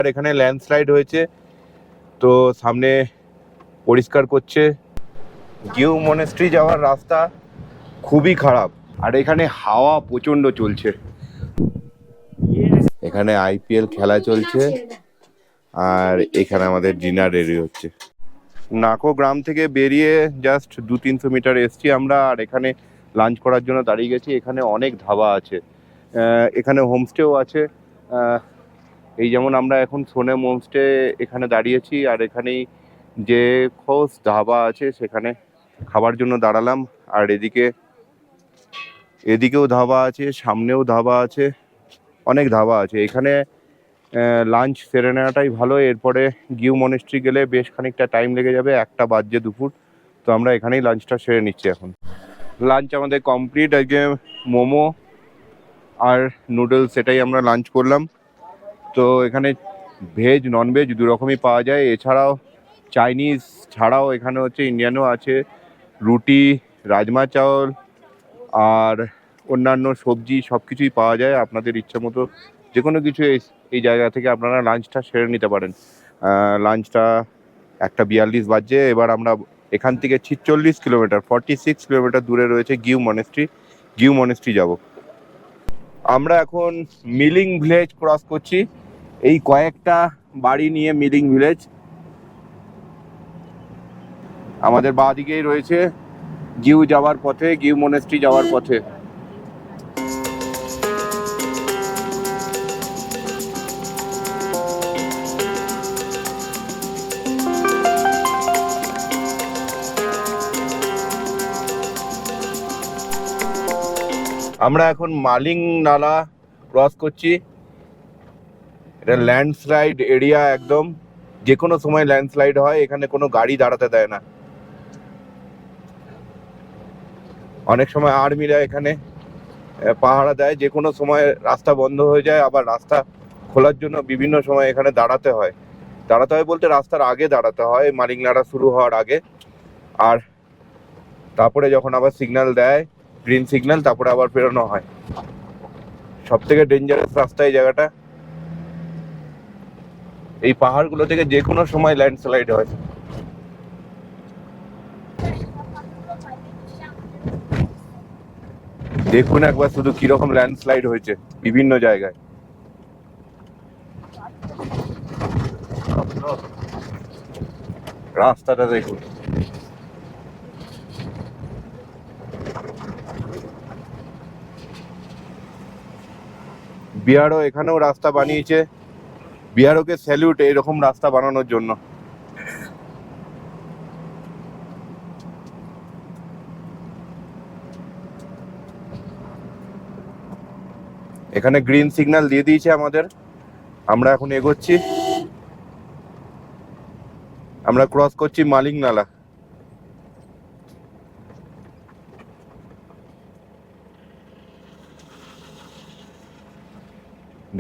আর এখানে ল্যান্ডস্লাইড হয়েছে, তো সামনে পরিষ্কার করছে। গিউ মনেস্ট্রি যাওয়ার রাস্তা খুবই খারাপ, আর এখানে হাওয়া প্রচণ্ড চলছে। এখানে আইপিএল খেলা চলছে, আর এখানে আমাদের ডিনার রেডি হচ্ছে। নাকো গ্রাম থেকে বেরিয়ে জাস্ট 200-300 মিটার এসছি আমরা, আর এখানে লাঞ্চ করার জন্য দাঁড়িয়ে গেছি। এখানে অনেক ধাবা আছে, এখানে হোমস্টেও আছে। এই যেমন আমরা এখন সোনেম হোমস্টে এখানে দাঁড়িয়েছি, আর এখানেই যে খোস ধাবা আছে সেখানে খাবার জন্য দাঁড়ালাম। আর এদিকেও ধাবা আছে, সামনেও ধাবা আছে, অনেক ধাবা আছে। এখানে লাঞ্চ সেরে নেওয়াটাই ভালো। এরপরে গিউ মনেস্ট্রি গেলে বেশ খানিকটা টাইম লেগে যাবে, 1টা বাজছে দুপুর। তো আমরা এখানেই লাঞ্চটা সেরে নিচ্ছি এখন। লাঞ্চ আমাদের কমপ্লিট। আজকে মোমো আর নুডলস এটাই আমরা লাঞ্চ করলাম। তো এখানে ভেজ ননভেজ দু রকমই পাওয়া যায়। এছাড়াও চাইনিজ ছাড়াও এখানে হচ্ছে ইন্ডিয়ানও আছে। রুটি, রাজমা চাওল আর অন্যান্য সবজি সব কিছুই পাওয়া যায়। আপনাদের ইচ্ছা মতো যে কোনো কিছু এই জায়গা থেকে আপনারা লাঞ্চটা সেরে নিতে পারেন। লাঞ্চটা 1:42 বাজছে। এবার আমরা এখান থেকে 46 কিলোমিটার 46 কিলোমিটার দূরে রয়েছে গিউ মনেস্ট্রি যাব। আমরা এখন মিলিং ভিলেজ ক্রস করছি। এই কয়েকটা বাড়ি নিয়ে মিলিং ভিলেজ। আমাদের বাঁ দিকেই রয়েছে গিউ যাওয়ার পথে, গিউ মনেস্ট্রি যাওয়ার পথে। আমরা এখন মালিং নালা ক্রস করছি। এটা ল্যান্ডস্লাইড এরিয়া, একদম যে কোনো সময় ল্যান্ডস্লাইড হয়। এখানে কোনো গাড়ি দাঁড়াতে দেয় না। অনেক সময় আর্মিরা এখানে পাহারা দেয়, যে কোনো সময় রাস্তা বন্ধ হয়ে যায়। আবার রাস্তা খোলার জন্য বিভিন্ন সময় এখানে দাঁড়াতে হয় বলতে রাস্তার আগে দাঁড়াতে হয়, মালিং নালা শুরু হওয়ার আগে। আর তারপরে যখন আবার সিগন্যাল দেয়, গ্রিন সিগন্যাল, তারপরে আবার বেরোনো হয়। সব থেকে ডেঞ্জারাস রাস্তা এই জায়গাটা। এই পাহাড়গুলো থেকে যে কোনো সময় ল্যান্ডস্লাইড হয়। দেখুন একবার শুধু কিরকম ল্যান্ডস্লাইড হয়েছে বিভিন্ন জায়গায়। রাস্তাটা দেখুন। বিহারও এখানেও রাস্তা বানিয়েছে। বিহারকে স্যালুট এরকম রাস্তা বানানোর জন্য। এখানে গ্রিন সিগন্যাল দিয়ে দিয়েছে আমাদের। আমরা এখন এগোচ্ছি। আমরা ক্রস করছি মালিং নালা।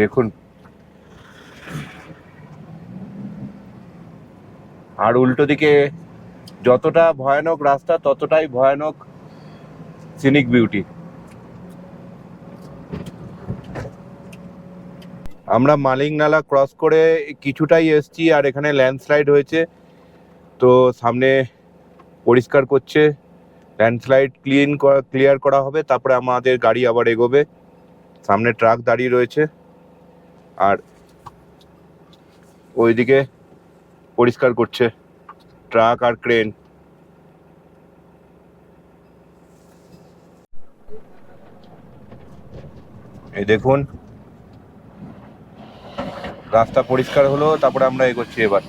দেখুন, আর উল্টো দিকে যতটা ভয়ানক রাস্তা ততটাই ভয়ানক সিনিক বিউটি। আমরা মালিং নালা ক্রস করে কিছুটাই এসছি, আর এখানে ল্যান্ডস্লাইড হয়েছে। তো সামনে পরিষ্কার করছে, ল্যান্ডস্লাইড ক্লিয়ার করা হবে, তারপরে আমাদের গাড়ি আবার এগোবে। সামনে ট্রাক দাঁড়িয়ে রয়েছে, আর ওইদিকে পরিষ্কার করছে ট্রাক আর ক্রেন। এই দেখুন, রাস্তা পরিষ্কার হলো, তারপরে আমরা এগোচ্ছি এবার।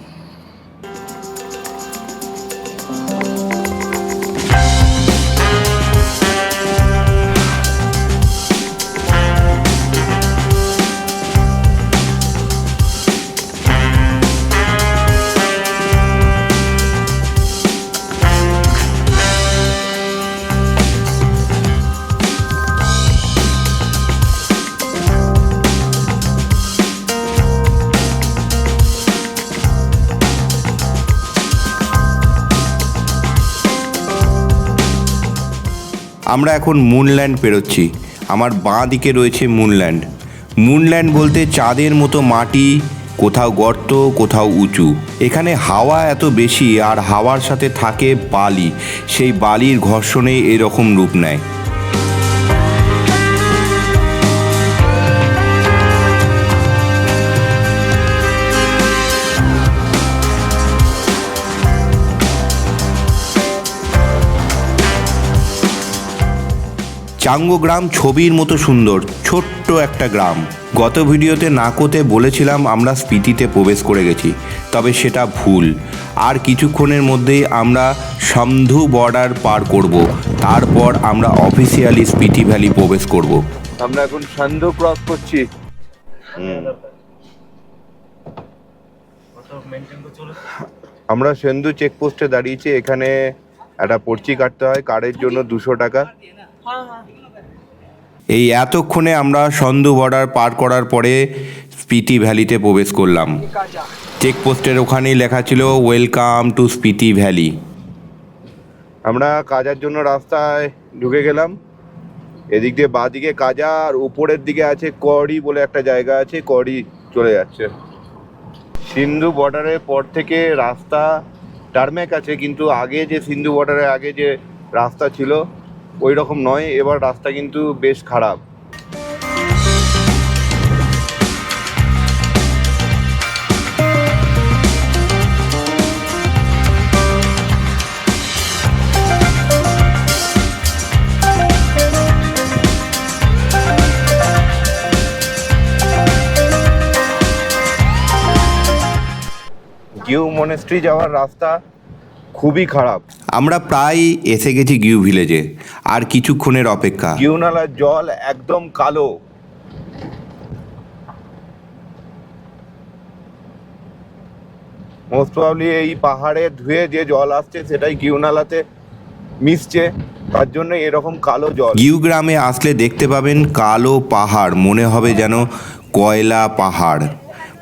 আমরা এখন মুনল্যান্ড পেরোচ্ছি। আমার বাঁ দিকে রয়েছে মুনল্যান্ড। মুনল্যান্ড বলতে চাঁদের মতো মাটি, কোথাও গর্ত, কোথাও উঁচু। এখানে হাওয়া এত বেশি আর হাওয়ার সাথে থাকে বালি, সেই বালির ঘর্ষণে এরকম রূপ নেয়। চাঙ্গো গ্রাম ছবির মতো সুন্দর, ছোট্ট একটা গ্রাম। গত ভিডিওতে নাকোতে বলেছিলাম আমরা স্পিতিতে প্রবেশ করে গেছি, তবে সেটা ভুল। আর কিছুক্ষণের মধ্যেই আমরা সান্ধু বর্ডার পার করব, তারপর আমরা অফিসিয়ালি স্পিতি ভ্যালি প্রবেশ করব। আমরা এখন সান্ধু ক্রস করছি। আমরা সেন্দু চেকপোস্টে দাঁড়িয়েছি। এখানে একটা পর্চি কাটতে হয়, কার্ডের জন্য 200 টাকা। এই এতক্ষণে আমরা সন্ধু বর্ডার পার করার পরে স্পিতি ভ্যালিতে প্রবেশ করলাম। চেকপোস্টের ওখানেই লেখা ছিল ওয়েলকাম টু স্পিতি ভ্যালি। আমরা কাজার জন্য রাস্তায় ঢুকে গেলাম। এদিক দিয়ে বাঁদিকে কাজা, আর উপরের দিকে আছে কড়ি বলে একটা জায়গা আছে, কড়ি চলে যাচ্ছে। সিন্ধু বর্ডারের পর থেকে রাস্তা টারমেক আছে, কিন্তু আগে যে সিন্ধু বর্ডারের আগে যে রাস্তা ছিল ওই রকম নয়। এবার রাস্তা কিন্তু বেশ খারাপ। গিউ মনেস্ট্রি যাওয়ার রাস্তা খুবই খারাপ। আমরা প্রায় এসে গেছি গিউ ভিলেজে, আর কিছুক্ষণের অপেক্ষা। গিউ নালার জল একদম কালো। মোস্ট প্রবাবলি এই পাহাড়ে ধুয়ে যে জল আসছে সেটাই গিউ নালাতে মিশছে, তার জন্য এরকম কালো জল। গিউ গ্রামে আসলে দেখতে পাবেন কালো পাহাড়, মনে হবে যেন কয়লা পাহাড়।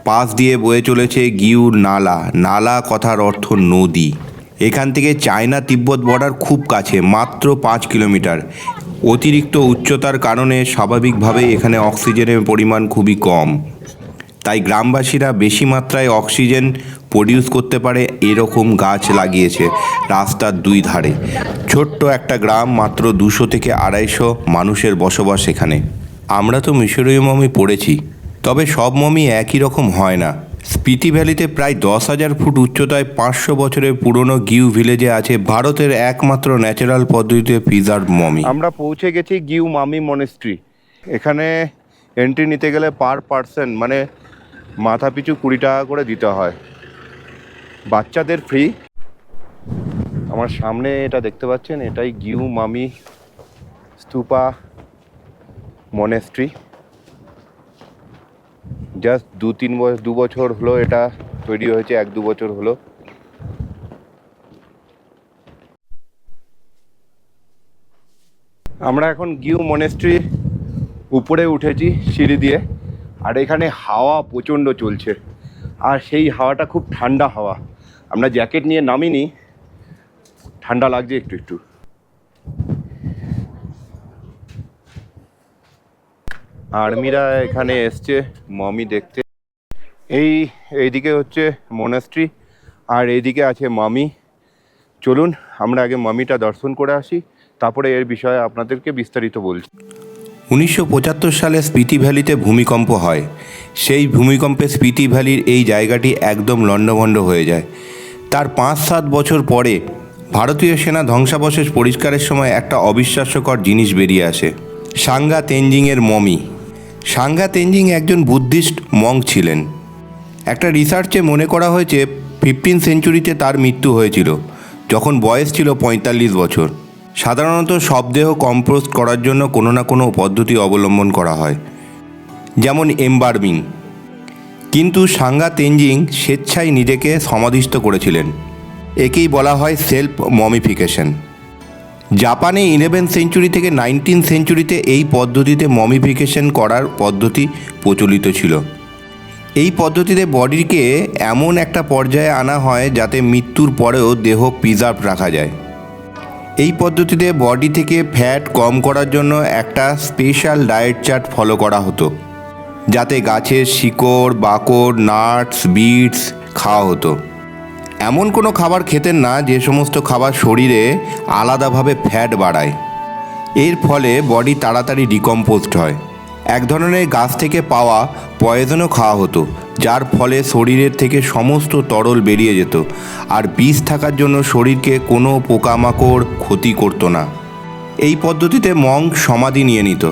পাশ দিয়ে বয়ে চলেছে গিউ নালা। নালা কথার অর্থ নদী। এখান থেকে চায়না তিব্বত বর্ডার খুব কাছে, মাত্র 5 কিলোমিটার। অতিরিক্ত উচ্চতার কারণে স্বাভাবিকভাবে এখানে অক্সিজেনের পরিমাণ খুবই কম, তাই গ্রামবাসীরা বেশি মাত্রায় অক্সিজেন প্রডিউস করতে পারে এরকম গাছ লাগিয়েছে রাস্তার 2 ধারে। ছোট্ট একটা গ্রাম, মাত্র 200 থেকে 250 মানুষের বসবাস এখানে। আমরা তো মিশরীয় মমি পড়েছি, তবে সব মমি একই রকম হয় না। স্পিতি ভ্যালিতে প্রায় 10,000 ফুট উচ্চতায় 500 বছরের পুরনো গিউ ভিলেজে আছে ভারতের একমাত্র ন্যাচারাল পদ্ধতিতে প্রিজার্ভ মমি। আমরা পৌঁছে গেছি গিউ মামি মনেস্ট্রি। এখানে এন্ট্রি নিতে গেলে পার পার্সন মানে মাথা পিছু 20 টাকা করে দিতে হয়, বাচ্চাদের ফ্রি। আমার সামনে এটা দেখতে পাচ্ছেন, এটাই গিউ মামি স্তূপা মনেস্ট্রি। জাস্ট 2 বছর হলো এটা তৈরি হয়েছে, 1-2 বছর হলো। আমরা এখন গিউ মনেস্ট্রি উপরে উঠেছি সিঁড়ি দিয়ে, আর এখানে হাওয়া প্রচণ্ড চলছে, আর সেই হাওয়াটা খুব ঠান্ডা হাওয়া। আমরা জ্যাকেট নিয়ে নামিনি, ঠান্ডা লাগছে একটু একটু। আর্মিরা এখানে এসছে মমি দেখতে। এইদিকে হচ্ছে মনেস্ট্রি, আর এইদিকে আছে মামি। চলুন আমরা আগে মামিটা দর্শন করে আসি, তারপরে এর বিষয়ে আপনাদেরকে বিস্তারিত বলছি। 1975 সালে স্পিতি ভ্যালিতে ভূমিকম্প হয়। সেই ভূমিকম্পে স্পিতি ভ্যালির এই জায়গাটি একদম লণ্ডভণ্ড হয়ে যায়। তার 5-7 বছর পরে ভারতীয় সেনা ধ্বংসাবশেষ পরিষ্কারের সময় একটা অবিশ্বাস্যকর জিনিস বেরিয়ে আসে, সাঙ্গা তেনজিংয়ের মমি। সাঙ্গা তেনজিং একজন বুদ্ধিস্ট মঙ্ক ছিলেন। একটা রিসার্চে মনে করা হয়েছে 15 সেঞ্চুরিতে তার মৃত্যু হয়েছিল, যখন বয়স ছিল 45 বছর। সাধারণত শবদেহ কম্পোস্ট করার জন্য কোনো না কোনো পদ্ধতি অবলম্বন করা হয়, যেমন এমবার্মিং। কিন্তু সাঙ্গা তেনজিং স্বেচ্ছায় নিজেকে সমাধিস্থ করেছিলেন। একেই বলা হয় সেলফ মমিফিকেশন। জাপানে 11 সেঞ্চুরি থেকে 19 সেঞ্চুরিতে এই পদ্ধতিতে মমিফিকেশন করার পদ্ধতি প্রচলিত ছিল। এই পদ্ধতিতে বডিকে এমন একটা পর্যায়ে আনা হয় যাতে মৃত্যুর পরেও দেহ প্রিজার্ভ রাখা যায়। এই পদ্ধতিতে বডি থেকে ফ্যাট কম করার জন্য একটা স্পেশাল ডায়েট চার্ট ফলো করা হতো। যাতে গাছের শিকড় বাকড় নাটস বিটস খাওয়া হতো। এমন কোনো খাবার খেতেন না যে সমস্ত খাবার শরীরে আলাদাভাবে ফ্যাট বাড়ায়। এর ফলে বডি তাড়াতাড়ি ডিকম্পোজড হয়। এক ধরনের গাছ থেকে পাওয়া পয়জনও খাওয়া হতো, যার ফলে শরীরের থেকে সমস্ত তরল বেরিয়ে যেত, আর বিষ থাকার জন্য শরীরকে কোনো পোকামাকড় ক্ষতি করতো না। এই পদ্ধতিতে মঙ্ক সমাধি নিয়ে নিত।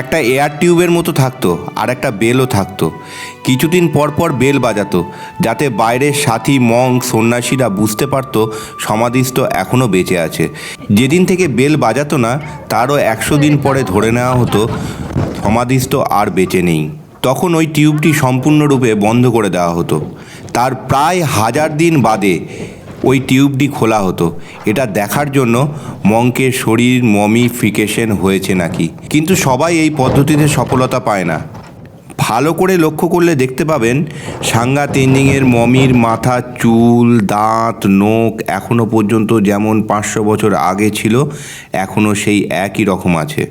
একটা এয়ার টিউবের মতো থাকতো আর একটা বেলও থাকতো। কিছুদিন পর পর বেল বাজাতো, যাতে বাইরের সাথী মঙ্ক সন্ন্যাসীরা বুঝতে পারতো সমাধিস্থ এখনও বেঁচে আছে। যেদিন থেকে বেল বাজাতো না তারও 100 দিন পরে ধরে নেওয়া হতো সমাধিস্থ আর বেঁচে নেই। তখন ওই টিউবটি সম্পূর্ণরূপে বন্ধ করে দেওয়া হতো। তার প্রায় 1000 দিন বাদে ওই টিউবটি খোলা হতো, এটা দেখার জন্য মঙ্কের শরীর মমিফিকেশন হয়েছে নাকি। কিন্তু সবাই এই পদ্ধতিতে সফলতা পায় না। ভালো করে লক্ষ্য করলে দেখতে পাবেন সাঙ্গা তেঞ্জিংয়ের মমির মাথা চুল দাঁত নোখ এখনও পর্যন্ত যেমন 500 বছর আগে ছিল এখনও সেই একই রকম আছে।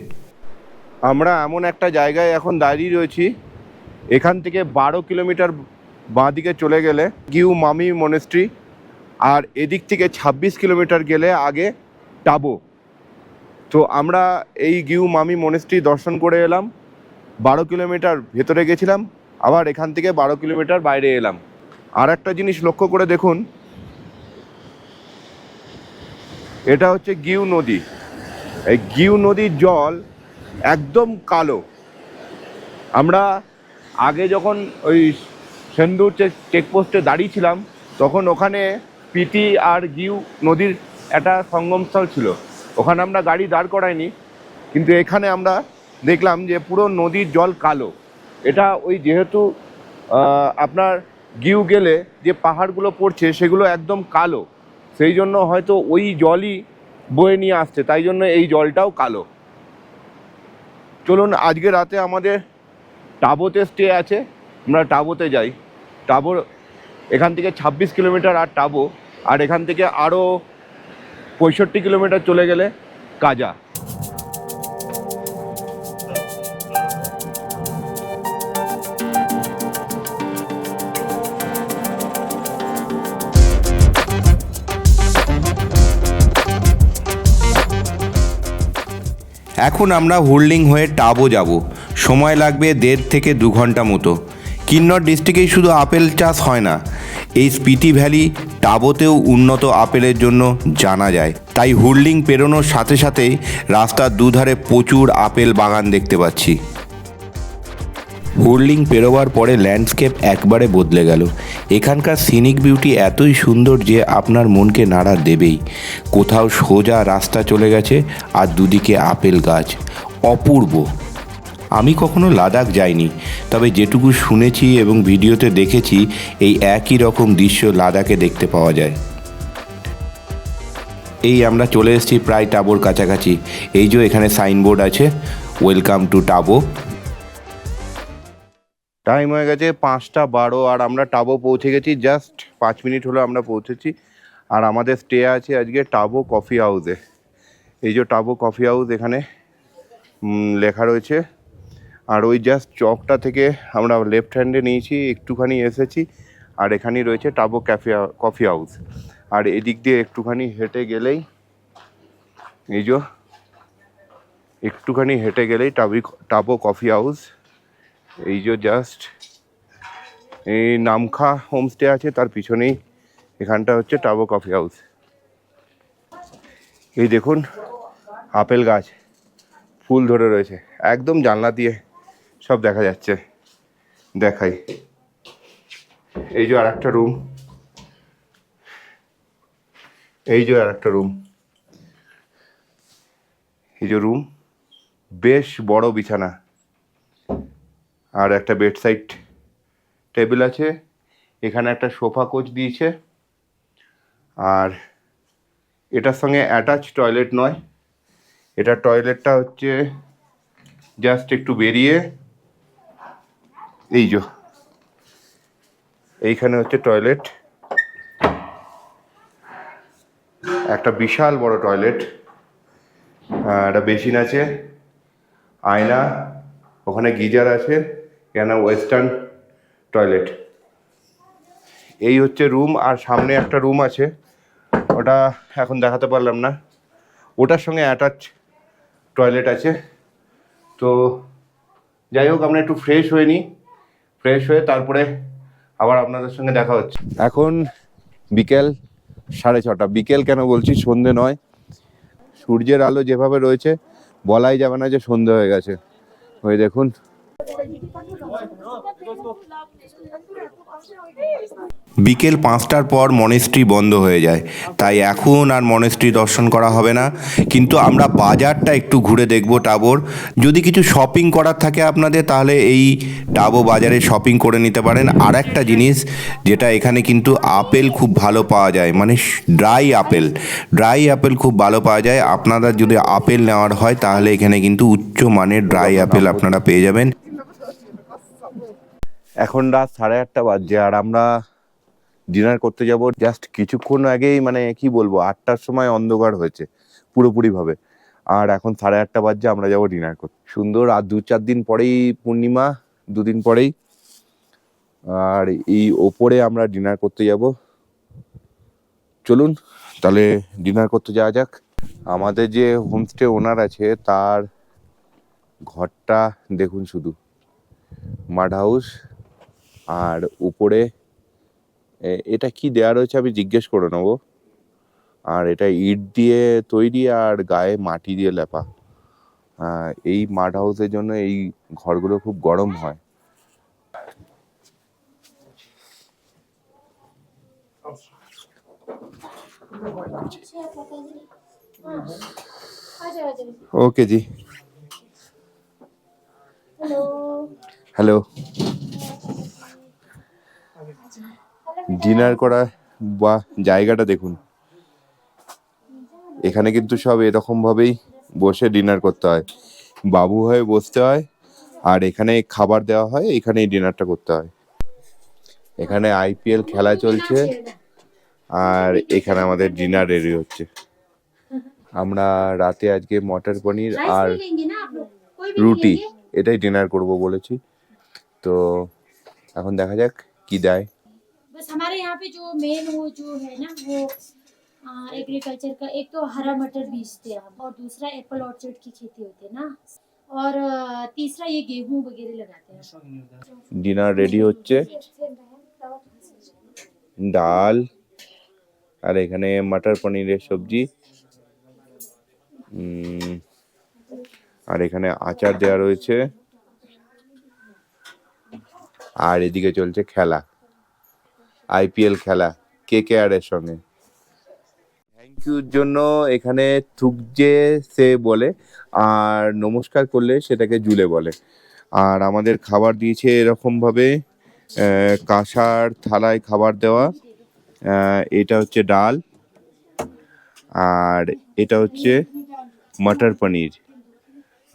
আমরা এমন একটা জায়গায় এখন দাঁড়িয়ে রয়েছি, এখান থেকে 12 কিলোমিটার বাঁদিকে চলে গেলে গিউ মামি মনেস্ট্রি, আর এদিক থেকে 26 কিলোমিটার গেলে আগে টাবো। তো আমরা এই গিউ মামি মনেস্ট্রি দর্শন করে এলাম, 12 কিলোমিটার ভেতরে গেছিলাম, আবার এখান থেকে 12 কিলোমিটার বাইরে এলাম। আর একটা জিনিস লক্ষ্য করে দেখুন, এটা হচ্ছে গিউ নদী। এই গিউ নদীর জল একদম কালো। আমরা আগে যখন ওই সেন্দুর চেকপোস্টে দাঁড়িয়েছিলাম তখন ওখানে পিটি আর গিউ নদীর একটা সঙ্গমস্থল ছিল, ওখানে আমরা গাড়ি দাঁড় করাইনি, কিন্তু এখানে আমরা দেখলাম যে পুরো নদীর জল কালো। এটা ওই যেহেতু আপনার গিউ গেলে যে পাহাড়গুলো পড়ছে সেগুলো একদম কালো, সেই জন্য হয়তো ওই জলই বয়ে নিয়ে আসছে, তাই জন্য এই জলটাও কালো। চলুন আজকে রাতে আমাদের টাবোতে স্টে আছে, আমরা টাবোতে যাই। টাবো এখান থেকে 26 কিলোমিটার আর টাবো, আর এখান থেকে আরও 65 কিলোমিটার চলে গেলে কাজা। এখন আমরা হুর্লিং হয়ে টাবো যাব। সময় লাগবে 1.5 থেকে 2 ঘন্টা মতো। কিন্নর ডিস্ট্রিক্টেই শুধু আপেল চাষ হয় না, এই স্পিতি ভ্যালি টাবোতেও উন্নত আপেলের জন্য জানা যায়। তাই হুর্লিং পেরোনোর সাথে সাথেই রাস্তার দুধারে প্রচুর আপেল বাগান দেখতে পাচ্ছি। হুর্লিং পেরোবার পরে ল্যান্ডস্কেপ একবারে বদলে গেল। এখানকার সিনিক বিউটি এতই সুন্দর যে আপনার মনকে নাড়া দেবেই। কোথাও সোজা রাস্তা চলে গেছে আর দুদিকে আপেল গাছ, অপূর্ব। আমি কখনো লাদাখ যাইনি, তবে যেটুকু শুনেছি এবং ভিডিওতে দেখেছি এই একই রকম দৃশ্য লাদাখে দেখতে পাওয়া যায়। এই আমরা চলে এসেছি প্রায় টাবোর কাছাকাছি। এই যে এখানে সাইনবোর্ড আছে, ওয়েলকাম টু টাবো। টাইম হয়ে গেছে 5:12 আর আমরা টাবো পৌঁছে গেছি, জাস্ট 5 মিনিট হলো আমরা পৌঁছেছি। আর আমাদের স্টে আছে আজকে টাবো কফি হাউসে। এই যে টাবো কফি হাউস এখানে লেখা রয়েছে। আর ওই জাস্ট চকটা থেকে আমরা লেফট হ্যান্ডে নিয়েছি, একটুখানি এসেছি, আর এখানেই রয়েছে টাবো কফি হাউস। আর এদিক দিয়ে একটুখানি হেঁটে গেলেই এই যে একটুখানি হেঁটে গেলেই টাবো কফি হাউস। এই যে জাস্ট এই নামখা হোমস্টে আছে, তার পিছনেই এখানটা হচ্ছে টাবো কফি হাউস। এই দেখুন আপেল গাছ ফুল ধরে রয়েছে, একদম জানলা দিয়ে সব দেখা যাচ্ছে। দেখাই, এই যে আর একটা রুম, এই যে আর একটা রুম, এই যে রুম, বেশ বড় বিছানা আর একটা বেডসাইড টেবিল আছে। এখানে একটা সোফা কোচ দিয়েছে, আর এটার সঙ্গে অ্যাটাচ টয়লেট নয়, এটা টয়লেটটা হচ্ছে জাস্ট একটু বেরিয়ে, এই যে এইখানে হচ্ছে টয়লেট, একটা বিশাল বড় টয়লেট, একটা বেসিন আছে, আয়না, ওখানে গিজার আছে, এখানে ওয়েস্টার্ন টয়লেট। এই হচ্ছে রুম, আর সামনে একটা রুম আছে, ওটা এখন দেখাতে পারলাম না। ওটার সঙ্গে অ্যাটাচ টয়লেট আছে। তো যাই হোক, আমরা একটু ফ্রেশ হয়ে নিই, ফ্রেশ হয়ে তারপরে আবার আপনাদের সঙ্গে দেখা হচ্ছে। এখন বিকেল 6:30। বিকেল কেন বলছি, সন্ধে নয়। সূর্যের আলো যেভাবে রয়েছে বলাই যাবে না যে সন্ধে হয়ে গেছে। ওই দেখুন, বিকেল 5টার পর মনেস্ট্রি বন্ধ হয়ে যায়, তাই এখন আর মনেস্ট্রি দর্শন করা হবে না। কিন্তু আমরা বাজারটা একটু ঘুরে দেখব টাবোর। যদি কিছু শপিং করার থাকে আপনাদের, তাহলে এই টাবো বাজারে শপিং করে নিতে পারেন। আর একটা জিনিস যেটা এখানে কিন্তু আপেল খুব ভালো পাওয়া যায়, মানে ড্রাই আপেল খুব ভালো পাওয়া যায়। আপনারা যদি আপেল নেওয়ার হয় তাহলে এখানে কিন্তু উচ্চ মানের ড্রাই আপেল আপনারা পেয়ে যাবেন। এখন রাত 8:30 বাজছে, আর আমরা ডিনার করতে যাব জাস্ট কিছুক্ষণ আগেই। মানে কি বলবো, 8টার সময় অন্ধকার হয়েছে পুরোপুরিভাবে, আর এখন 8:30 বাজছে, আমরা যাব ডিনার করতে। সুন্দর। আর 2-4 দিন পরেই পূর্ণিমা, 2 দিন পরেই। আর এই ওপরে আমরা ডিনার করতে যাব। চলুন তাহলে ডিনার করতে যাওয়া যাক। আমাদের যে হোমস্টে ওনার আছে, তার ঘরটা দেখুন শুধু, মাড হাউস। আর উপরে এটা কি দেয়া রয়েছে আমি জিজ্ঞেস করে নেবো। আর এটা ইট দিয়ে তৈরি আর গায়ে মাটি দিয়ে লেপা। এই মাড হাউসের জন্য এই ঘরগুলো খুব গরম হয়। ওকে জি, হ্যালো। ডিনার করা বা জায়গাটা দেখুন, এখানে কিন্তু সব এরকম ভাবেই বসে ডিনার করতে হয়, বাবু হয়ে বসতে হয়, আর এখানে খাবার দেওয়া হয়, এখানেই ডিনারটা করতে হয়। এখানে আইপিএল খেলা চলছে, আর এখানে আমাদের ডিনার রেডি হচ্ছে। আমরা রাতে আজকে মটর পনির আর রুটি এটাই ডিনার করব বলেছি। তো এখন দেখা যাক কি দেয়। बस हमारे यहाँ पे जो मेन वो जो है ना वो एग्रीकल्चर का, एक तो हरा मटर बीजते हैं हम, और दूसरा एप्पल ऑर्चर्ड की खेती होती है ना, और तीसरा ये गेहूं वगैरह लगाते हैं। ডিনার রেডি হচ্ছে, ডাল, আর এখানে মটর পনিরের সবজি, আর এখানে আচার দেওয়া রয়েছে, আর এদিকে চলছে খেলা, আইপিএল খেলা কেকেআর এর সঙ্গে। থ্যাংক ইউর জন্য এখানে থুকজে সে বলে, আর নমস্কার করলে সেটাকে জুলে বলে। আর আমাদের খাবার দিয়েছে এরকম ভাবে, কাঁসার থালায় খাবার দেওয়া। এটা হচ্ছে ডাল, আর এটা হচ্ছে মটর পনির।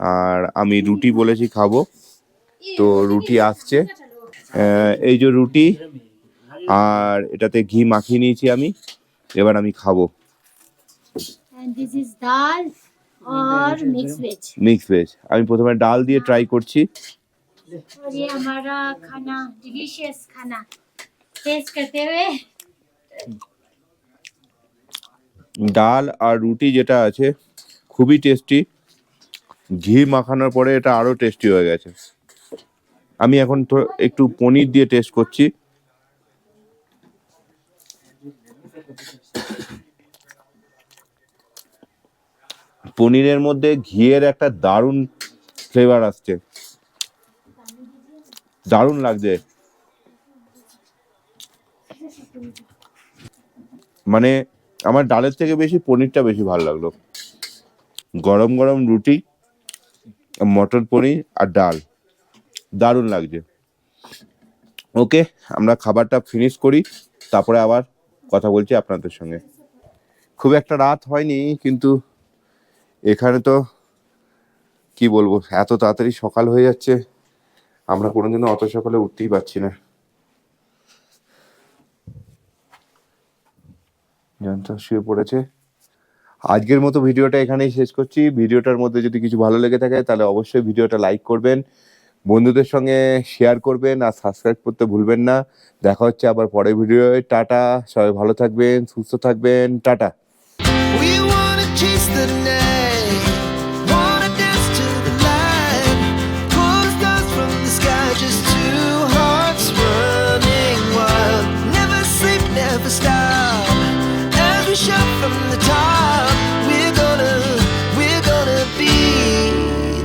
আর আমি রুটি বলেছি খাবো, তো রুটি আসছে। এই যে রুটি, আর এটাতে ঘি মাখিয়ে নিয়েছি আমি, এবার আমি খাবো। And this is dal और मिक्स वेज। Mix veg. আমি প্রথমে ডাল দিয়ে ট্রাই করছি। और ये हमारा खाना, डिलीशियस खाना टेस्ट करते हुए। ডাল আর রুটি যেটা আছে খুবই টেস্টি, ঘি মাখানোর পরে এটা আরো টেস্টি হয়ে গেছে। আমি এখন তো একটু পনির দিয়ে টেস্ট করছি। পনিরের মধ্যে ঘিয়ের একটা দারুণ ফ্লেভার আসছে, দারুণ লাগছে। মানে আমার ডালের থেকে বেশি পনিরটা বেশি ভালো লাগলো। গরম গরম রুটি, মটর পনির আর ডাল, দারুণ লাগছে। ওকে, আমরা খাবারটা ফিনিশ করি, তারপরে আবার কথা বলছি আপনাদের সঙ্গে। খুব একটা রাত হয়নি, কিন্তু এখানে তো কি বলবো, এত তাড়াতাড়ি সকাল হয়ে যাচ্ছে, আমরা কোনোদিনও অত সকালে উঠতেই পারছি না। জয়ন্ত শুয়ে পড়েছে। আজকের মতো ভিডিওটা এখানেই শেষ করছি। ভিডিওটার মধ্যে যদি কিছু ভালো লেগে থাকে তাহলে অবশ্যই ভিডিওটা লাইক করবেন, বন্ধুদের সঙ্গে শেয়ার করবেন আর সাবস্ক্রাইব করতে ভুলবেন না। দেখা হচ্ছে আবার পরের ভিডিওয়। টাটা, সবাই ভালো থাকবেন, সুস্থ থাকবেন, tata. We wanna chase the night, wanna dance to the light, pull the stars from the sky, just two hearts running wild. Never sleep, never stop, as we shout from the top.